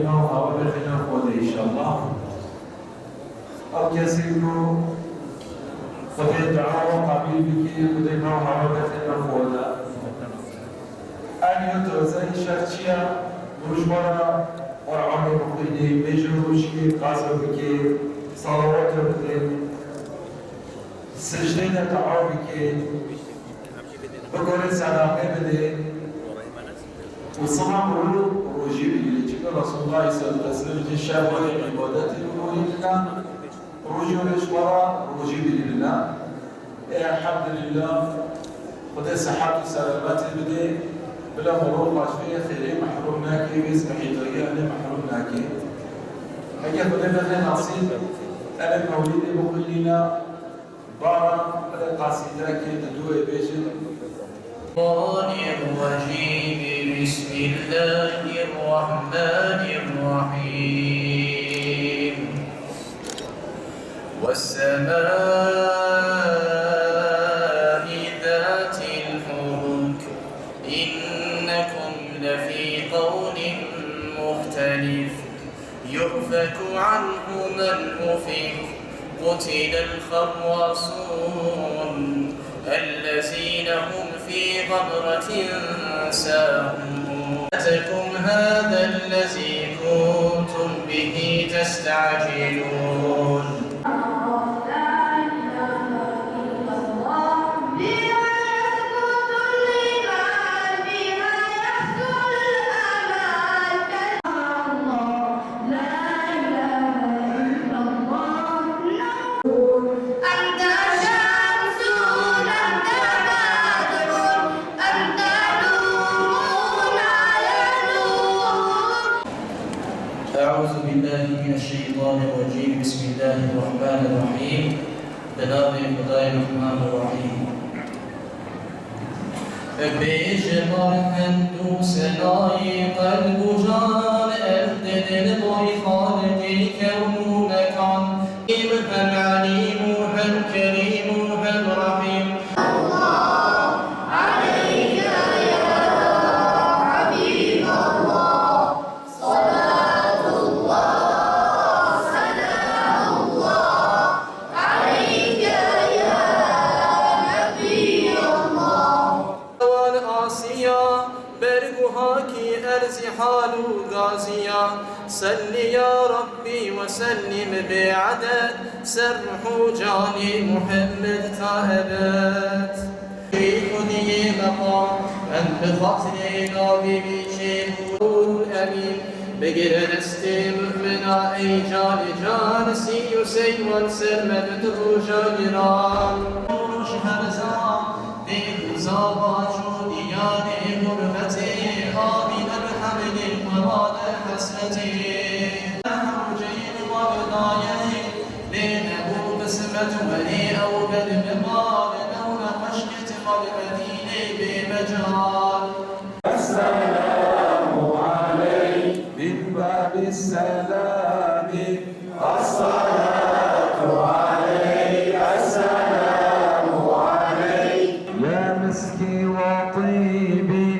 خودنا و هوا بخینا خود انشاءالله او کسی کو خود دعا و قبیل بکی خودنا و هوا بخینا خودا اگه توزن شرچیه روشبارا قرآن بخونی بیجو روشی قاضر بکی صلوات بکنی سجده دعا بکی بقول صدقه بده وصنع روجي بيجي رسول الله صلى الله عليه وسلم الشاب عبادته روجي لنا روجي ورشورا روجي لنا الحمد لله خد صحة وسلامات بدي بلا مرور قاشفية خيري محروم ناكي باسم حيطرية أنا محروم ناكي هيا خد بدنا نصيب أنا مولدي بقولنا بارا بلا قصيدة كي تدوي بيجي الشيطان الرجيم بسم الله الرحمن الرحيم والسماء ذات الحبك إنكم لفي قول مختلف يؤفك عنه من أفك قتل الخراصون الذين هم في غمرة ساهون أتكم هذا الذي كنتم به تستعجلون أعوذ بالله من الشيطان الرجيم بسم الله الرحمن الرحيم بنام خدای الرحمن الرحیم بشمار هندو سنای قلب و جان ارد دل بای خالقی کون و مکان هم علیم و هم کریم و هم رحیم حال غازيا سل يا ربي وسلم بعدد سرح جاني محمد تاهبت في خذي مقام أن بخاطرنا ببيشي الأمين بقر نستي مؤمنا أي جان جانسي يسي والسلمة تروجا جرام روش هرزا بيهزا واجودي ياني غربتي آمين الحمد المراد حسنتي حرجين وبضايعي بينه بسمة ولي أو بالمقال أو نقشكة قلبتيني بمجال السلام عليك من باب السلام الصلاة عليك السلام عليك يا مسكي وطيبي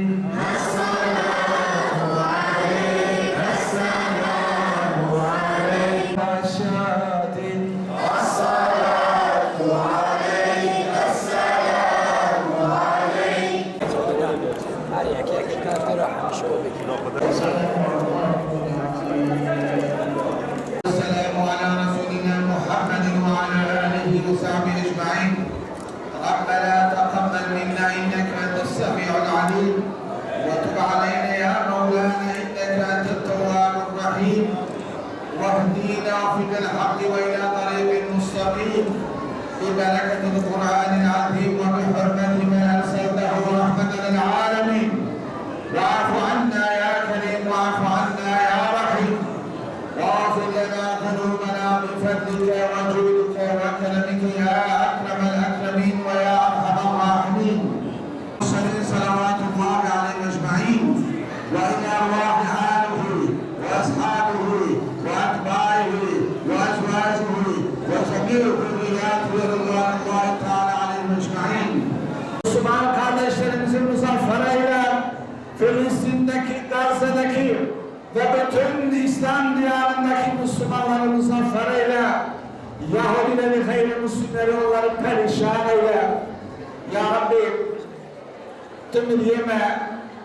السلام على رسولنا محمد وعلى آله وصحبه أجمعين. ربنا تقبل منا إنك أنت السميع العليم وتب علينا يا مولانا إنك أنت التواب الرحيم واهدينا في الحق وإلى طريق مستقيم ببركة القرآن العظيم وبحرمة من أرسلته رحمة للعالمين. واعف عنا يا كريم واعف عنا يا رحيم واغفر لنا ذنوبنا بفضلك وجودك وكرمك يا اكرم الاكرمين ويا ارحم الراحمين. صلوات الله عليه اجمعين والى ارواح اله واصحابه واتباعه وازواجه وجميع ذرياته رضوان الله تعالى عليهم اجمعين. Müslüman kardeşlerimizin muzaffereyle Filistin'deki, Gazze'deki ve bütün İslam diyarındaki Müslümanları muzaffer eyle. Yahudileri, gayrimüslimleri onları perişan eyle. Ya Rabbi, tüm diyeme,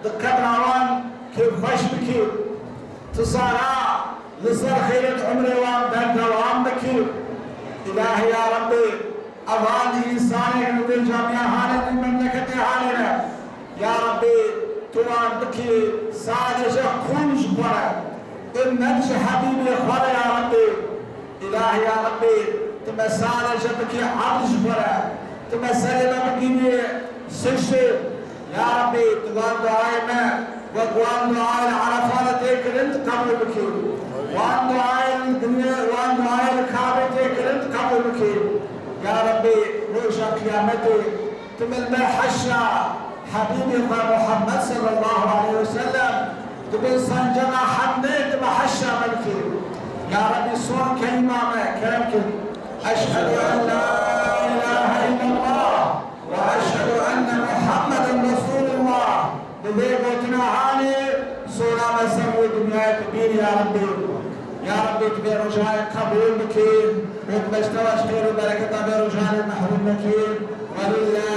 dikkat avan ki hoş biki, تصارع لصر خيرت عمر وان در دوام بکی الهی یا ربی اوان انسانی دل جامعه حالت مملکت حالنا یا ربی توان بکی سادش کنج برا ان نفس حبیبی خورا یا ربی الهی یا ربی تم سادش بکی عرض برا تم سلم بکی سشت یا ربی توان دعای میں وان دعاء العرفات تكر انت قبل بكير وان دعاء الدنيا وان دعاء الكعبة تكر انت قبل بكير يا ربي روشا قيامتي تمل ما حشا حبيبي محمد صلى الله عليه وسلم تبين سنجنا حمد ما حشا ملكي يا ربي صون كلمة كلامك أشهد أن لا إله إلا الله وأشهد أن محمدا رسول الله بذيبتنا عالي سورة مسوي دنيا كبير يا ربي يا ربي كبير رجاء قبول بكين وبمجتوى خير وبركة برجاء المحروم بكين ولله